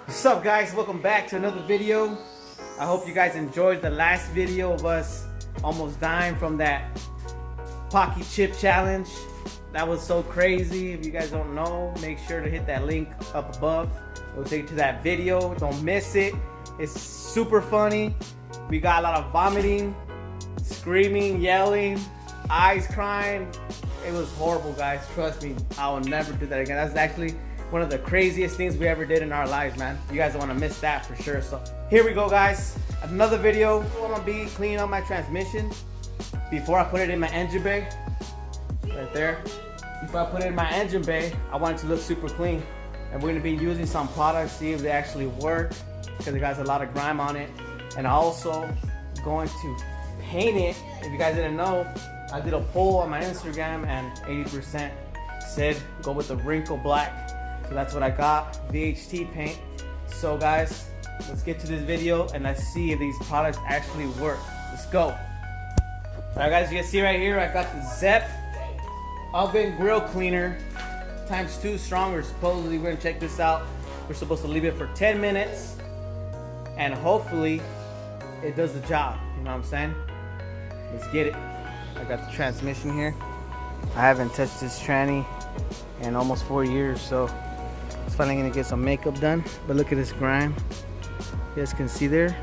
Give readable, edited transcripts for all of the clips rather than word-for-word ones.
What's up, guys? Welcome back to another video. I hope you guys enjoyed the last video of us almost dying from that Pocky chip challenge. That was so crazy. If you guys don't know, make sure to hit that link up above. It'll take you to that video. Don't miss it. It's super funny. We got a lot of vomiting, screaming, yelling, eyes crying. It was horrible, guys. Trust me, I will never do that again. That's actually one of the craziest things we ever did in our lives, man. You guys don't want to miss that for sure. So here we go, guys. Another video. I'm gonna be cleaning up my transmission before I put it in my engine bay. Right there. Before I put it in my engine bay, I want it to look super clean. And we're gonna be using some products, see if they actually work, because it has a lot of grime on it. And also going to paint it. If you guys didn't know, I did a poll on my Instagram and 80% said go with the wrinkle black. So that's what I got, VHT paint. So guys, let's get to this video and let's see if these products actually work. Let's go. Alright guys, you can see right here, I got the Zep oven grill cleaner ×2 stronger. Supposedly we're gonna check this out. We're supposed to leave it for 10 minutes and hopefully it does the job. You know what I'm saying? Let's get it. I got the transmission here. I haven't touched this tranny in almost 4 years, so it's finally gonna get some makeup done. But look at this grime. You guys can see there.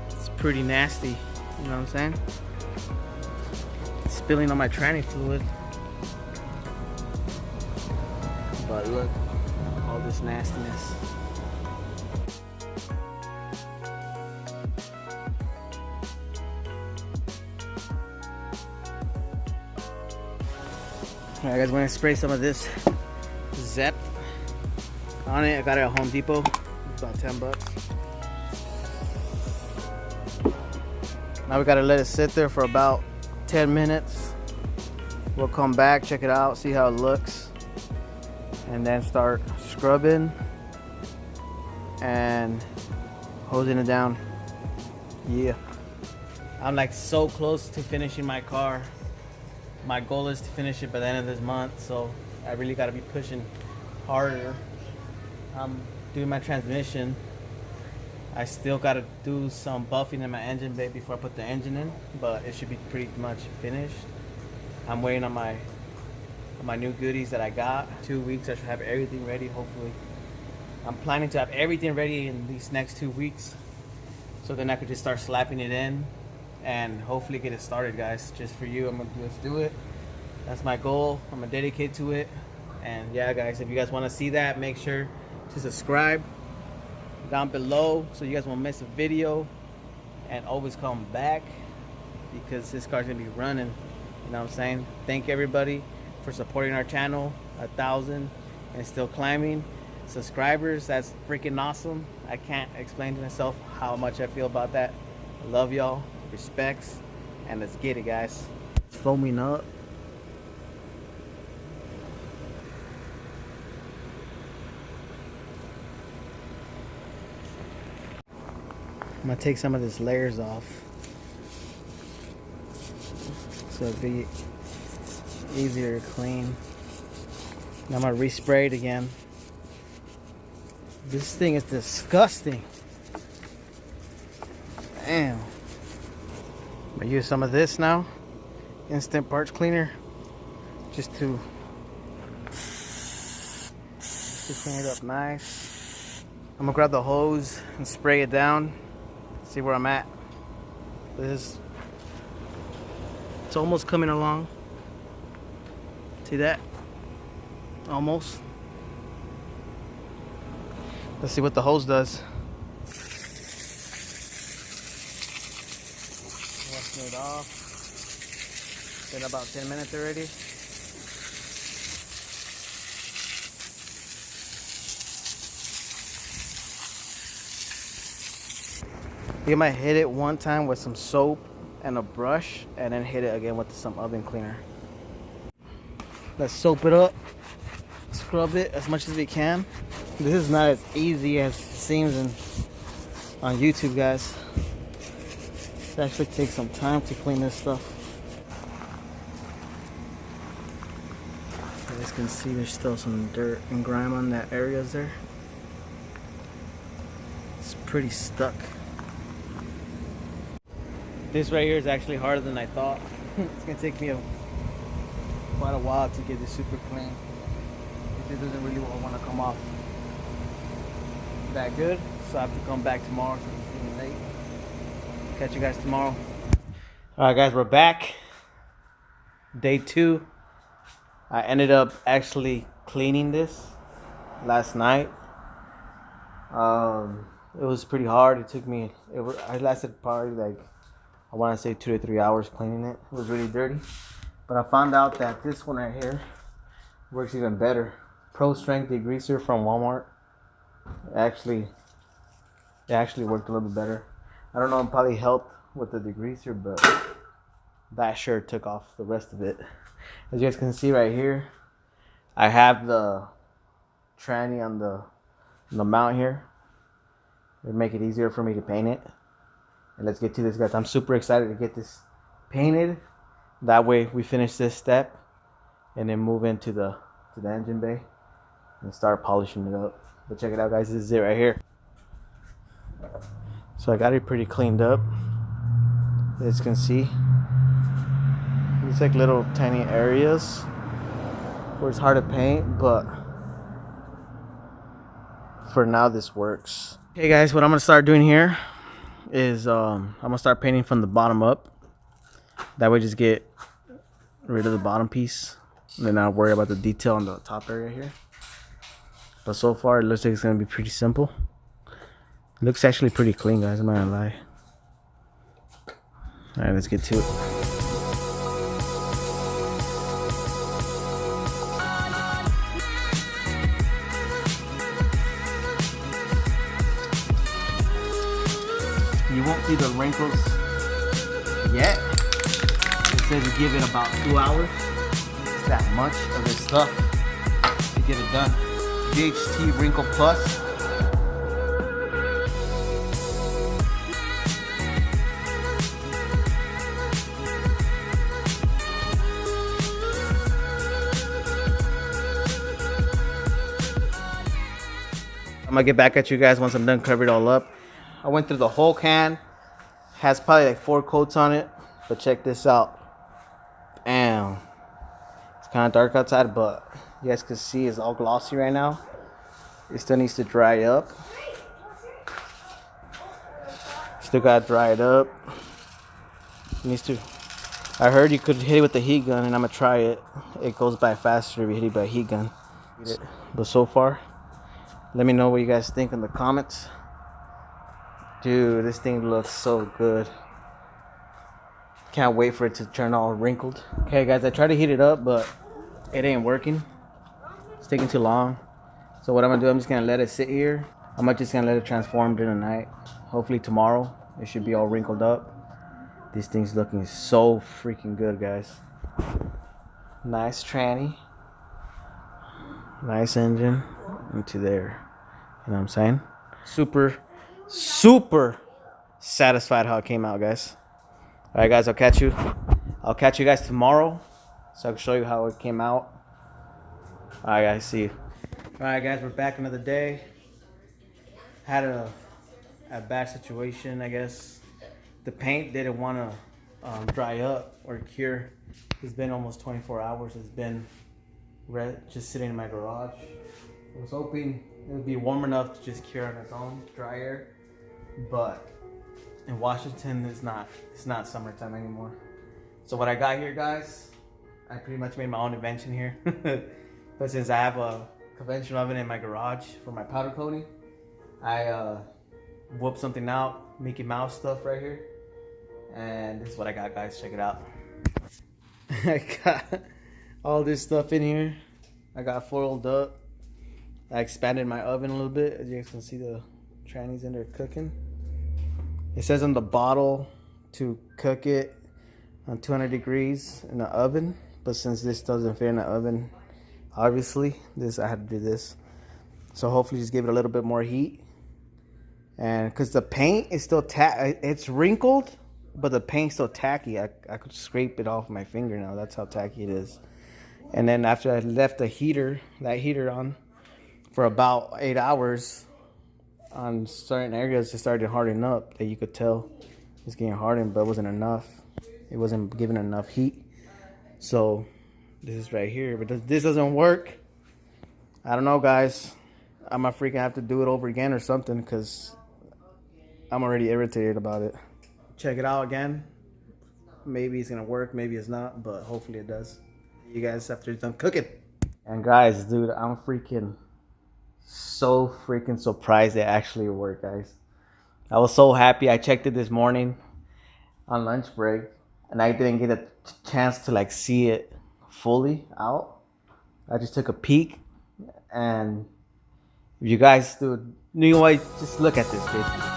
It's pretty nasty. You know what I'm saying? It's spilling on my tranny fluid. But look, all this nastiness. Alright guys, we're gonna spray some of this Zep on it. I got it at Home Depot. It's about 10 bucks. Now we gotta let it sit there for about 10 minutes. We'll come back, check it out, see how it looks, and then start scrubbing and hosing it down. Yeah. I'm like so close to finishing my car. My goal is to finish it by the end of this month, so I really got to be pushing harder. I'm doing my transmission. I still got to do some buffing in my engine bay before I put the engine in, but it should be pretty much finished. I'm waiting on my new goodies that I got. 2 weeks, I should have everything ready, hopefully. I'm planning to have everything ready in these next 2 weeks, so then I could just start slapping it in and hopefully get it started, guys. Just for you, I'm gonna just do it. That's my goal. I'm gonna dedicate to it. And yeah, guys, if you guys want to see that, make sure to subscribe down below so you guys won't miss a video, and always come back because this car's gonna be running. You know what I'm saying? Thank everybody for supporting our channel. 1,000 and still climbing subscribers. That's freaking awesome. I can't explain to myself how much I feel about that. I love y'all. Respects, and let's get it, guys. It's foaming up. I'm gonna take some of this layers off so it'll be easier to clean. Now I'm gonna respray it again. This thing is disgusting. Damn. I'm gonna use some of this now, instant parts cleaner, just to clean it up nice. I'm gonna grab the hose and spray it down, see where I'm at. It's almost coming along. See that? Almost. Let's see what the hose does. Washing it off. Been about 10 minutes already. You might hit it one time with some soap and a brush, and then hit it again with some oven cleaner. Let's soap it up, scrub it as much as we can. This is not as easy as it seems on YouTube, guys. It actually takes some time to clean this stuff. You guys can see there's still some dirt and grime on that areas there. It's pretty stuck. This right here is actually harder than I thought. It's gonna take me quite a while to get this super clean. It doesn't really want to come off that good, so I have to come back tomorrow since it's getting late. Catch you guys tomorrow. All right, guys, we're back. Day 2. I ended up actually cleaning this last night. It was pretty hard. It took me. I lasted probably like, I want to say 2 to 3 hours cleaning it. It was really dirty, but I found out that this one right here works even better. Pro Strength degreaser from Walmart. It actually worked a little bit better. I don't know, it probably helped with the degreaser, but that sure took off the rest of it. As you guys can see right here, I have the tranny on the mount here. It'll make it easier for me to paint it. And let's get to this, guys. I'm super excited to get this painted. That way we finish this step and then move into the engine bay and start polishing it up. But check it out, guys. This is it right here. So I got it pretty cleaned up. As you can see, it's like little tiny areas where it's hard to paint, but for now this works. Okay, guys, what I'm gonna start doing here is I'm gonna start painting from the bottom up. That way, just get rid of the bottom piece, and then I'll worry about the detail on the top area here. But so far, it looks like it's gonna be pretty simple. It looks actually pretty clean, guys. I'm not gonna lie. All right, let's get to it. You won't see the wrinkles yet. It says to give it about 2 hours. It's that much of this stuff to get it done. VHT Wrinkle Plus. I'm gonna get back at you guys once I'm done covering it all up. I went through the whole can. Has probably like 4 coats on it. But check this out. Bam. It's kind of dark outside, but you guys can see it's all glossy right now. It still needs to dry up. Still gotta dry it up. It needs to. I heard you could hit it with the heat gun, and I'm gonna try it. It goes by faster if you hit it by a heat gun. But so far, let me know what you guys think in the comments. Dude, this thing looks so good. Can't wait for it to turn all wrinkled. Okay, guys, I tried to heat it up, but it ain't working. It's taking too long. So what I'm gonna do, I'm just gonna let it sit here. I'm just gonna let it transform during the night. Hopefully tomorrow, it should be all wrinkled up. This thing's looking so freaking good, guys. Nice tranny. Nice engine into there. You know what I'm saying? Super satisfied how it came out, guys. All right, guys, I'll catch you guys tomorrow, so I can show you how it came out. All right, guys, see you. All right, guys, we're back another day. Had a bad situation, I guess. The paint didn't want to dry up or cure. It's been almost 24 hours. It's been just sitting in my garage. I was hoping it would be warm enough to just cure on its own, dry air. But in Washington, it's not summertime anymore. So what I got here, guys, I pretty much made my own invention here. But since I have a conventional oven in my garage for my powder coating, I whooped something out, Mickey Mouse stuff right here. And this is what I got, guys. Check it out. I got all this stuff in here. I got foiled up. I expanded my oven a little bit. As you guys can see, the trannies in there cooking. It says on the bottle to cook it on 200 degrees in the oven, but since this doesn't fit in the oven, obviously I had to do this. So hopefully just give it a little bit more heat. And because the paint is still it's wrinkled, but the paint's still tacky. I could scrape it off my finger now. That's how tacky it is. And then after I left that heater on for about 8 hours, on certain areas it started hardening up that you could tell it's getting hardened, but it wasn't enough. It wasn't giving enough heat. So this is right here, but this doesn't work. I don't know, guys. I might freaking have to do it over again or something, because I'm already irritated about it. Check it out again. Maybe it's gonna work, maybe it's not, but hopefully it does. You guys after it's done cooking. And guys, dude, I'm so freaking surprised it actually worked, guys. I was so happy. I checked it this morning on lunch break, and I didn't get a chance to like see it fully out. I just took a peek, and if you guys, dude, you know what? Just look at this, bitch.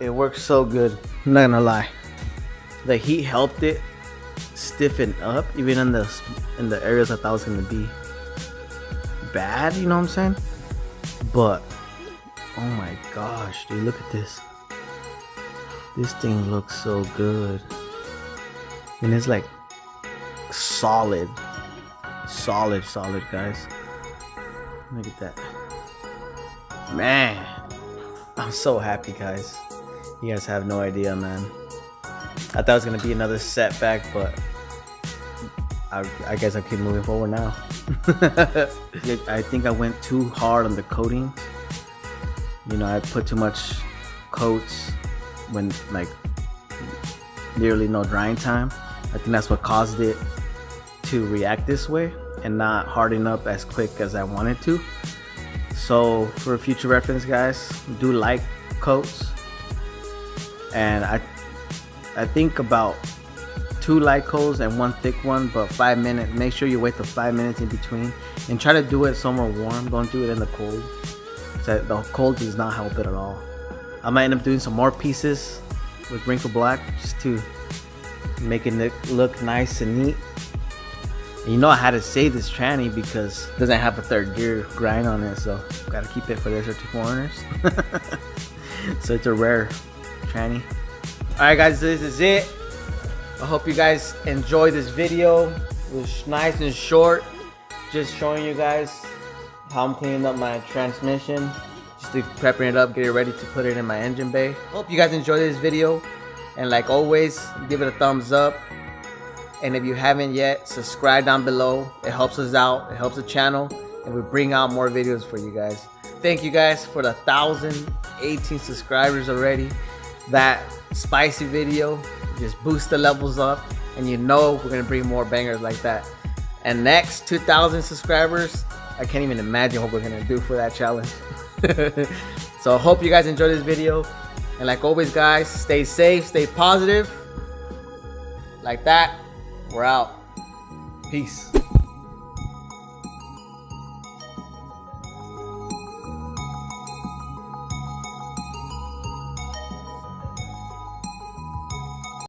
It works so good. I'm not gonna lie. The heat helped it stiffen up, even in the areas I thought was gonna be bad. You know what I'm saying? But oh my gosh, dude, look at this. This thing looks so good, and it's like solid, guys. Look at that, man. I'm so happy, guys. You guys have no idea, man. I thought it was gonna be another setback, but I guess I'll keep moving forward now. I think I went too hard on the coating. You know, I put too much coats when like nearly no drying time. I think that's what caused it to react this way and not harden up as quick as I wanted to. So for future reference, guys, do light coats. And I think about 2 light coats and 1 thick one, but 5 minutes. Make sure you wait the 5 minutes in between, and try to do it somewhere warm. Don't do it in the cold. So the cold does not help it at all. I might end up doing some more pieces with wrinkle black just to make it look nice and neat. And you know, I had to save this tranny because it doesn't have a 3rd gear grind on it, so gotta keep it for the SRT4 owners. So it's a rare tranny. Alright guys, this is it. I hope you guys enjoyed this video. It was nice and short, just showing you guys how I'm cleaning up my transmission, just to prepping it up, get it ready to put it in my engine bay. Hope you guys enjoyed this video, and like always, give it a thumbs up. And if you haven't yet, subscribe down below. It helps us out, it helps the channel, and we bring out more videos for you guys. Thank you guys for the 1,018 subscribers already. That spicy video just boosts the levels up, and you know we're gonna bring more bangers like that. And next 2,000 subscribers, I can't even imagine what we're gonna do for that challenge. So I hope you guys enjoyed this video, and like always, guys, stay safe, stay positive. Like that, we're out. Peace.